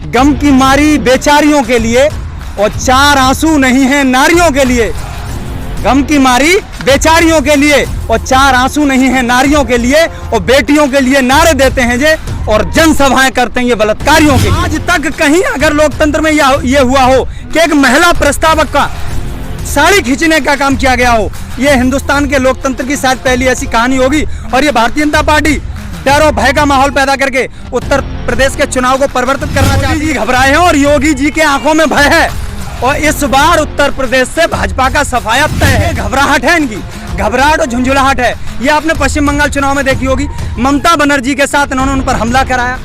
गम की मारी बेचारियों के लिए और चार आंसू नहीं है नारियों के लिए। गम की मारी बेचारियों के लिए और चार आंसू नहीं है नारियों के लिए, और बेटियों के लिए नारे देते हैं जे और जनसभाएं करते हैं ये बलात्कारियों के। आज तक कहीं अगर लोकतंत्र में ये हुआ हो कि एक महिला प्रस्तावक का साड़ी खींचने का काम किया गया हो, ये हिंदुस्तान के लोकतंत्र की शायद पहली ऐसी कहानी होगी। और ये भारतीय जनता पार्टी डर और भय का माहौल पैदा करके उत्तर प्रदेश के चुनाव को परिवर्तित करना चाहती है। घबराए हैं और योगी जी के आंखों में भय है, और इस बार उत्तर प्रदेश से भाजपा का सफाया तय है। घबराहट है इनकी, घबराहट और झुंझुलाहट है। ये आपने पश्चिम बंगाल चुनाव में देखी होगी, ममता बनर्जी के साथ इन्होंने उन पर हमला कराया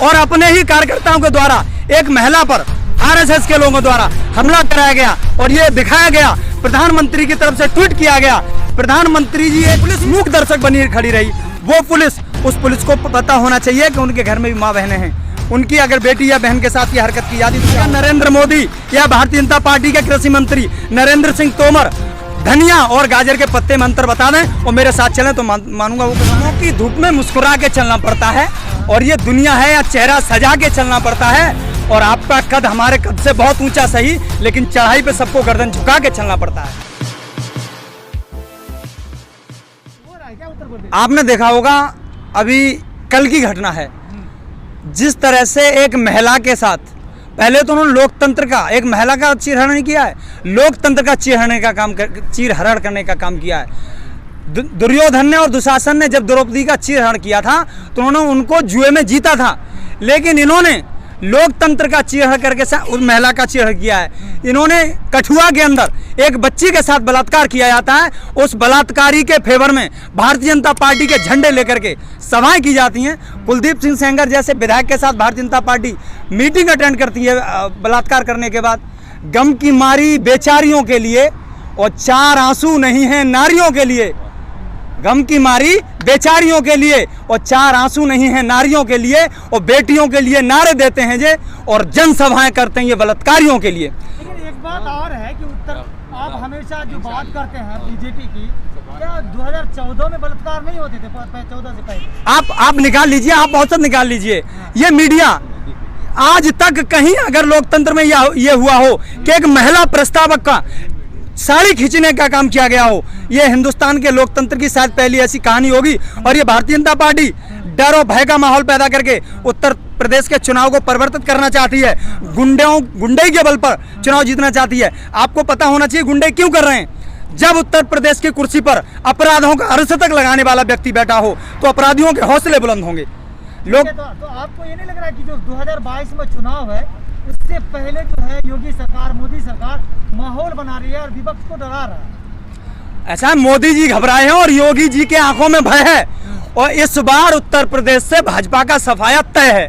और अपने ही कार्यकर्ताओं के द्वारा एक महिला पर आरएसएस के लोगों द्वारा हमला कराया गया, और ये दिखाया गया, प्रधानमंत्री की तरफ से ट्वीट किया गया। प्रधानमंत्री जी एक पुलिस मूक दर्शक बनी खड़ी रही। वो पुलिस, उस पुलिस को पता होना चाहिए कि उनके घर में भी माँ बहनें हैं। उनकी अगर बेटी या बहन के साथ ये हरकत की जाती तो नरेंद्र मोदी या भारतीय जनता पार्टी के कृषि मंत्री नरेंद्र सिंह तोमर धनिया और गाजर के पत्ते में अंतर बता दें और मेरे साथ चलें तो मानूंगा। वो किसानों की धूप में मुस्कुरा के चलना पड़ता है, और ये दुनिया है या चेहरा सजा के चलना पड़ता है। और आपका कद हमारे कद से बहुत ऊंचा सही, लेकिन चढ़ाई पे सबको गर्दन झुका के चलना पड़ता है। आपने देखा होगा अभी कल की घटना है, जिस तरह से एक महिला के साथ, पहले तो उन्होंने लोकतंत्र का, एक महिला का चीरहरण नहीं किया है, लोकतंत्र का चीरहरण करने का काम किया है। दुर्योधन ने और दुशासन ने जब द्रौपदी का चीरहरण किया था तो उन्होंने उनको जुए में जीता था, लेकिन इन्होंने लोकतंत्र का चीरहरण करके उस महिला का चीरहरण किया है। इन्होंने कठुआ के अंदर एक बच्ची के साथ बलात्कार किया जाता है, उस बलात्कारी के फेवर में भारतीय जनता पार्टी के झंडे लेकर के सभाएं की जाती हैं। कुलदीप सिंह सेंगर जैसे विधायक के साथ Bharatiya Janata party meeting attend करती है बलात्कार करने के बाद। गम की मारी बेचारियों के लिए और चार आंसू नहीं है नारियों के लिए। गम की मारी बेचारियों के लिए और चार आंसू नहीं है नारियों के लिए, और बेटियों के लिए नारे देते हैं जे और जनसभाएं करते हैं ये बलात्कारियों के लिए। लेकिन एक बात और है कि आप हमेशा जो बात करते हैं बीजेपी की, क्या 2014 में बलात्कार नहीं होते थे? 14 से पहले आप निकाल लीजिए, आप औसत निकाल लीजिए। ये मीडिया आज तक कहीं अगर लोकतंत्र में ये हुआ हो कि एक महिला प्रस्तावक का साड़ी खींचने का काम किया गया हो, ये हिंदुस्तान के लोकतंत्र की शायद पहली ऐसी कहानी होगी। और ये भारतीय जनता पार्टी डर और भय का माहौल पैदा करके उत्तर प्रदेश के चुनाव को परिवर्तित करना चाहती है, गुंडई के बल पर चुनाव जीतना चाहती है। आपको पता होना चाहिए गुंडई क्यों कर रहे हैं। जब उत्तर प्रदेश की कुर्सी पर अपराधों का अर्धशतक लगाने वाला व्यक्ति बैठा हो तो अपराधियों के हौसले बुलंद होंगे। लोग तो आपको ये नहीं लग रहा कि जो 2022 में चुनाव है उससे पहले जो है योगी सरकार, मोदी सरकार माहौल बना रही है और विपक्ष को डरा रहा है? ऐसा है, मोदी जी घबराए हैं और योगी जी के आंखों में भय है, और इस बार उत्तर प्रदेश से भाजपा का सफाया तय है।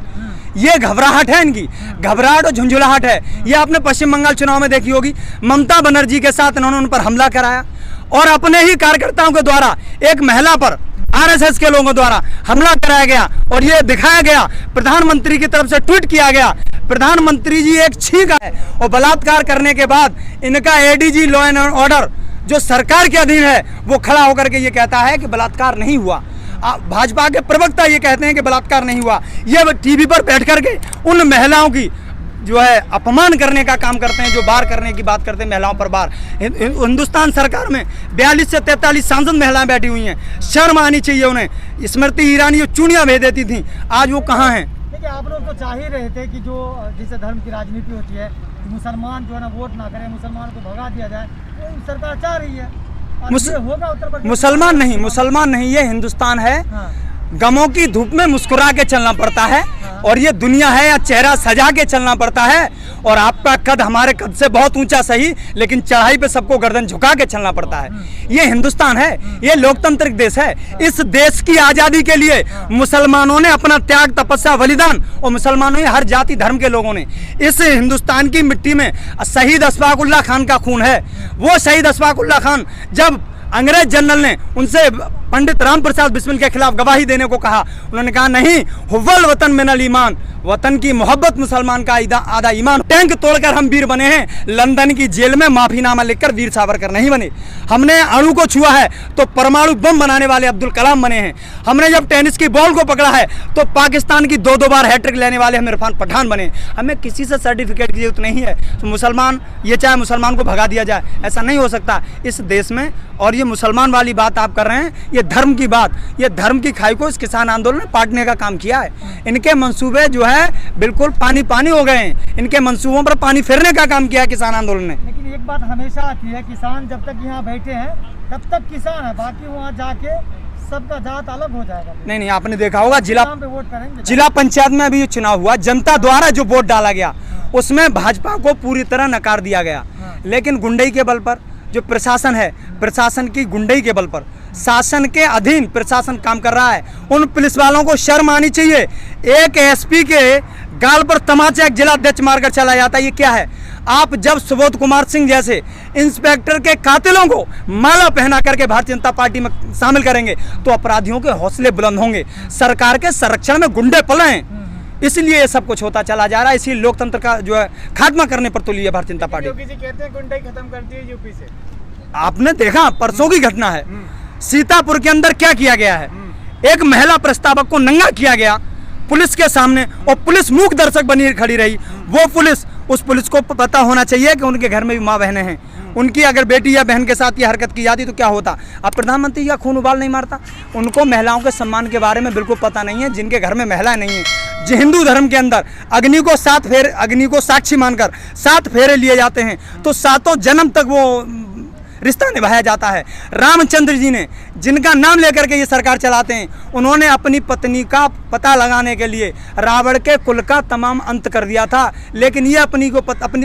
ये घबराहट है इनकी, घबराहट और झुंझुलाहट है। ये आपने पश्चिम बंगाल चुनाव में देखी होगी, ममता बनर्जी के साथ इन्होंने उन पर हमला कराया और अपने ही कार्यकर्ताओं के द्वारा एक महिला पर आरएसएस के लोगों द्वारा हमला कराया गया, और ये दिखाया गया, प्रधानमंत्री की तरफ से ट्वीट किया गया। प्रधानमंत्री जी एक छींक है, और बलात्कार करने के बाद इनका एडीजी लॉ एंड ऑर्डर जो सरकार के अधीन है वो खड़ा होकर के ये कहता है कि बलात्कार नहीं हुआ। भाजपा के प्रवक्ता ये कहते हैं कि बलात्कार नहीं हुआ। ये टीवी पर बैठ करके उन महिलाओं की जो है अपमान करने का काम करते हैं, जो बार करने की बात करते हैं, महिलाओं पर बार। हिंदुस्तान सरकार में 42 से 43 सांसद महिलाएं बैठी हुई हैं, शर्म आनी चाहिए उन्हें। स्मृति ईरानी जो चूड़ियां भेज देती थी, आज वो कहाँ हैं? देखिए, आप लोग तो चाह ही रहे थे कि जो जिसे धर्म की राजनीति होती है, मुसलमान जो है ना वोट ना करें, मुसलमान को भगा दिया जाए, वो सरकार चाह रही है। होगा उत्तर प्रदेश? मुसलमान नहीं, ये हिंदुस्तान है। हाँ। गमों की धूप में मुस्कुरा के चलना पड़ता है, और ये दुनिया है या चेहरा सजा के चलना पड़ता है। और आपका कद हमारे कद से बहुत ऊंचा सही, लेकिन चढ़ाई पे सबको गर्दन झुका के चलना पड़ता है। ये हिंदुस्तान है, ये लोकतांत्रिक देश है। इस देश की आज़ादी के लिए मुसलमानों ने अपना त्याग, तपस्या, बलिदान, और मुसलमानों ने, हर जाति धर्म के लोगों ने, इस हिंदुस्तान की मिट्टी में शहीद अशफाक उल्लाह खान का खून है। वो शहीद अशफाक उल्लाह खान जब अंग्रेज जनरल ने उनसे पंडित राम प्रसाद बिस्मिल के खिलाफ गवाही देने को कहा। उन्होंने कहा नहीं, हुव्वल वतन मिनल ईमान, वतन की मोहब्बत मुसलमान का आधा ईमान। टैंक तोड़कर हम वीर बने हैं, लंदन की जेल में माफीनामा लिखकर वीर सावरकर नहीं बने। हमने अणु को छुआ है तो परमाणु बम बनाने वाले अब्दुल कलाम बने हैं। हमने जब टेनिस की बॉल को पकड़ा है तो पाकिस्तान की 2-2 बार हैट्रिक लेने वाले हम इरफान पठान बने। हमें किसी से सर्टिफिकेट की जरूरत नहीं है। तो मुसलमान, ये चाहे मुसलमान को भगा दिया जाए, ऐसा नहीं हो सकता इस देश में। और ये मुसलमान वाली बात आप कर रहे हैं, ये धर्म की बात, ये धर्म की खाई को इस किसान आंदोलन ने पाटने का काम किया है। इनके मंसूबे जो है बिल्कुल पानी पानी हो गए हैं। इनके मंसूबों पर पानी फेरने का काम किया है किसान आंदोलन ने। लेकिन एक बात हमेशा आती है, किसान जब तक यहाँ बैठे हैं तब तक किसान है, बाकी वहाँ जाके सबका जात अलग हो जाएगा। नहीं, आपने देखा होगा जिला पे वोट करेंगे। जिला पंचायत में अभी चुनाव हुआ, जनता द्वारा जो वोट डाला गया उसमें भाजपा को पूरी तरह नकार दिया गया। लेकिन गुंडई के बल पर जो प्रशासन है, प्रशासन की गुंडई के बल पर, शासन के अधीन प्रशासन काम कर रहा है। उन पुलिस वालों को शर्म आनी चाहिए। एक एसपी के गाल पर तमाचा एक जिलाध्यक्ष मारकर चला जाता है, ये क्या है? आप जब सुबोध कुमार सिंह जैसे इंस्पेक्टर के कातिलों को माला पहना करके भारतीय जनता पार्टी में शामिल करेंगे तो अपराधियों के हौसले बुलंद होंगे। सरकार के संरक्षण में गुंडे पल रहे हैं, इसलिए ये सब कुछ होता चला जा रहा है। इसीलिए लोकतंत्र का जो है खात्मा करने पर तुली है भारतीय जनता पार्टी। योगी जी कहते हैं गुंडाई खत्म कर दी है यूपी से। आपने देखा परसों की घटना है, सीतापुर के अंदर क्या किया गया है? एक महिला प्रस्तावक को नंगा किया गया पुलिस के सामने और पुलिस मूक दर्शक बनी खड़ी रही। वो पुलिस, उस पुलिस को पता होना चाहिए कि उनके घर में भी माँ बहनें हैं। उनकी अगर बेटी या बहन के साथ ये हरकत की जाती तो क्या होता? अब प्रधानमंत्री का खून उबाल नहीं मारता। उनको महिलाओं के सम्मान के बारे में बिल्कुल पता नहीं है। जिनके घर में महिलाएं नहीं है, जो हिंदू धर्म के अंदर अग्नि को साक्षी मानकर 7 फेरे लिए जाते हैं तो 7 जन्म तक वो रिश्ता निभाया जाता है। रामचंद्र जी ने, जिनका नाम लेकर के ये सरकार चलाते हैं, उन्होंने अपनी पत्नी का पता लगाने के लिए रावण के कुल का तमाम अंत कर दिया था। लेकिन ये अपनी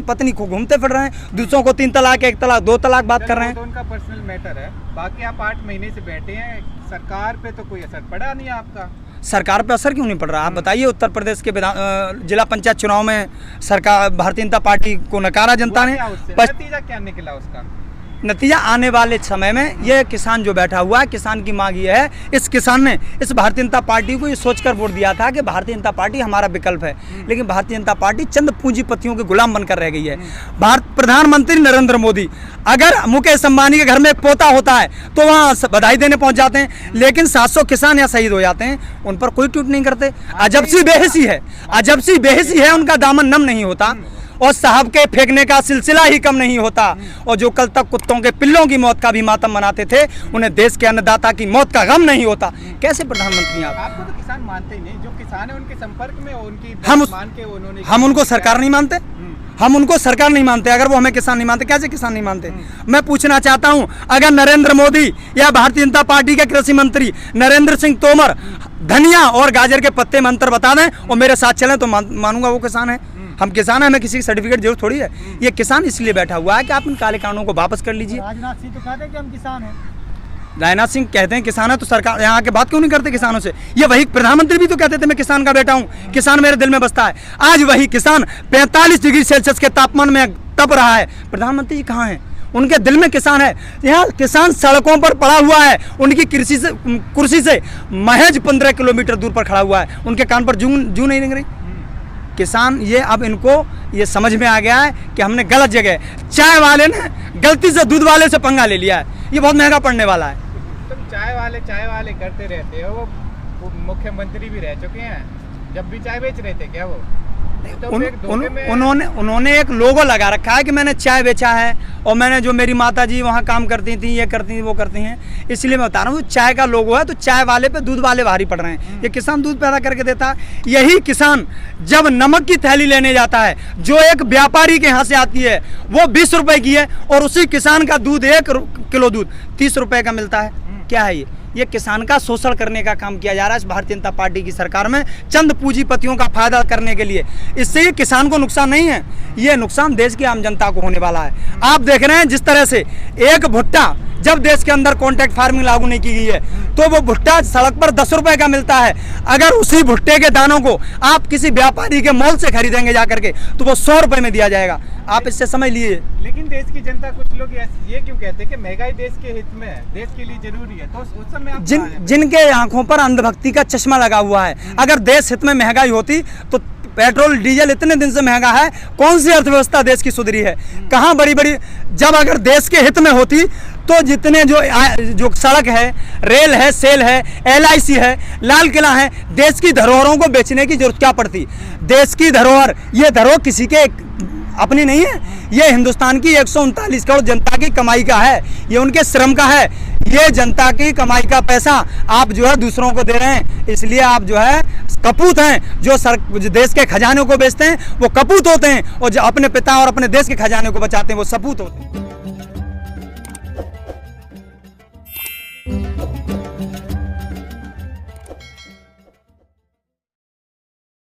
पत्नी को घूमते फिर रहे हैं, दूसरों को 3 तलाक, 1 तलाक, 2 तलाक बात कर रहे हैं। तो उनका पर्सनल मैटर है। बाकी आप 8 महीने से बैठे हैं, सरकार पे तो कोई असर पड़ा नहीं आपका। सरकार पे असर क्यों नहीं पड़ रहा? आप बताइए। उत्तर प्रदेश के जिला पंचायत चुनाव में सरकार भारतीय जनता पार्टी को नकारा जनता ने। नतीजा क्या निकला उसका? नतीजा आने वाले समय में ये किसान जो बैठा हुआ है, किसान की मांग ये है, इस किसान ने इस भारतीय जनता पार्टी को ये सोचकर वोट दिया था कि भारतीय जनता पार्टी हमारा विकल्प है। लेकिन भारतीय जनता पार्टी चंद पूंजीपतियों के गुलाम बनकर रह गई है। प्रधानमंत्री नरेंद्र मोदी, अगर मुकेश अंबानी के घर में एक पोता होता है तो वहाँ बधाई देने पहुँच जाते हैं, लेकिन 700 किसान यहाँ शहीद हो जाते हैं, उन पर कोई ट्वीट नहीं करते। अजब सी बेहिसी है, अजब सी बेहिसी है, उनका दामन नम नहीं होता और साहब के फेंकने का सिलसिला ही कम नहीं होता। और जो कल तक कुत्तों के पिल्लों की मौत का भी मातम मनाते थे, उन्हें देश के अन्नदाता की मौत का गम नहीं होता। कैसे प्रधानमंत्री आप? आपको तो किसान मानते ही नहीं। जो किसान है उनके संपर्क में, उनकी हम हम उनको सरकार नहीं मानते। हम उनको सरकार नहीं मानते। अगर वो हमें किसान नहीं मानते, कैसे किसान नहीं मानते? मैं पूछना चाहता हूं, अगर नरेंद्र मोदी या भारतीय जनता पार्टी के कृषि मंत्री नरेंद्र सिंह तोमर धनिया और गाजर के पत्ते में अंतर बता दें और मेरे साथ चलें तो मानूंगा वो किसान है। हम किसान हैं, हमें किसी की सर्टिफिकेट जरूरत थोड़ी है। ये किसान इसलिए बैठा हुआ है कि आप इन काले कानूनों को वापस कर लीजिए। राजनाथ सिंह तो कहते हैं कि हम किसान हैं। राजनाथ सिंह कहते हैं किसान है तो सरकार यहाँ आके बात क्यों नहीं करते किसानों से? ये वही प्रधानमंत्री भी तो कहते थे मैं किसान का बेटा हूँ, किसान मेरे दिल में बसता है। आज वही किसान 45 डिग्री सेल्सियस के तापमान में तप रहा है। प्रधानमंत्री जी कहाँ हैं? उनके दिल में किसान है। यहाँ किसान सड़कों पर पड़ा हुआ है, उनकी कुर्सी से महज 15 किलोमीटर दूर पर खड़ा हुआ है। उनके कान पर जू नहीं लग रही। किसान ये अब इनको ये समझ में आ गया है कि हमने गलत जगह, चाय वाले ने गलती से दूध वाले से पंगा ले लिया है, ये बहुत महंगा पड़ने वाला है। तुम चाय वाले करते रहते हो, वो मुख्यमंत्री भी रह चुके हैं, जब भी चाय बेच रहे थे क्या वो? उन्होंने एक लोगो लगा रखा है कि मैंने चाय बेचा है और मैंने जो मेरी माता जी वहाँ काम करती थी, ये करती थी, वो करती हैं, इसलिए मैं बता रहा हूँ चाय का लोगो है तो चाय वाले पे दूध वाले भारी पड़ रहे हैं। ये किसान दूध पैदा करके देता है। यही किसान जब नमक की थैली लेने जाता है जो एक व्यापारी के यहाँ से आती है वो 20 रुपए की है और उसी किसान का दूध 1 किलो दूध 30 रुपए का मिलता है। क्या है ये किसान का शोषण करने का काम किया जा रहा है इस भारतीय जनता पार्टी की सरकार में, चंद पूंजीपतियों का फायदा करने के लिए। इससे ये किसान को नुकसान नहीं है, ये नुकसान देश की आम जनता को होने वाला है। आप देख रहे हैं जिस तरह से एक भुट्टा जब देश के अंदर कॉन्ट्रैक्ट फार्मिंग लागू नहीं की गई है तो वो भुट्टा सड़क पर 10 रुपए का मिलता है। अगर उसी भुट्टे के दानों को आप किसी व्यापारी के मॉल से खरीदेंगे जाकर के तो वो 100 रुपए में दिया जाएगा। आप इससे समझ लिए। लेकिन देश की जनता, कुछ लोग ये क्यों कहते हैं कि महंगाई देश के हित में है, देश के लिए जरूरी है, तो उस समय आप जिनके आंखों पर अंधभक्ति का चश्मा लगा हुआ है, अगर देश हित में महंगाई होती तो पेट्रोल डीजल इतने दिन से महंगा है, कौन सी अर्थव्यवस्था देश की सुधरी है? कहाँ बड़ी बड़ी, जब अगर देश के हित में होती तो जितने जो सड़क है, रेल है, सेल है, LIC है, लाल किला है, देश की धरोहरों को बेचने की जरूरत क्या पड़ती? देश की धरोहर, ये धरोहर किसी के अपनी नहीं है, ये हिंदुस्तान की 139 करोड़ जनता की कमाई का है, ये उनके श्रम का है। ये जनता की कमाई का पैसा आप जो है दूसरों को दे रहे हैं, इसलिए आप जो है कपूत हैं। जो देश के खजाने को बेचते हैं वो कपूत होते हैं, और जो अपने पिता और अपने देश के खजाने को बचाते हैं वो सपूत होते हैं।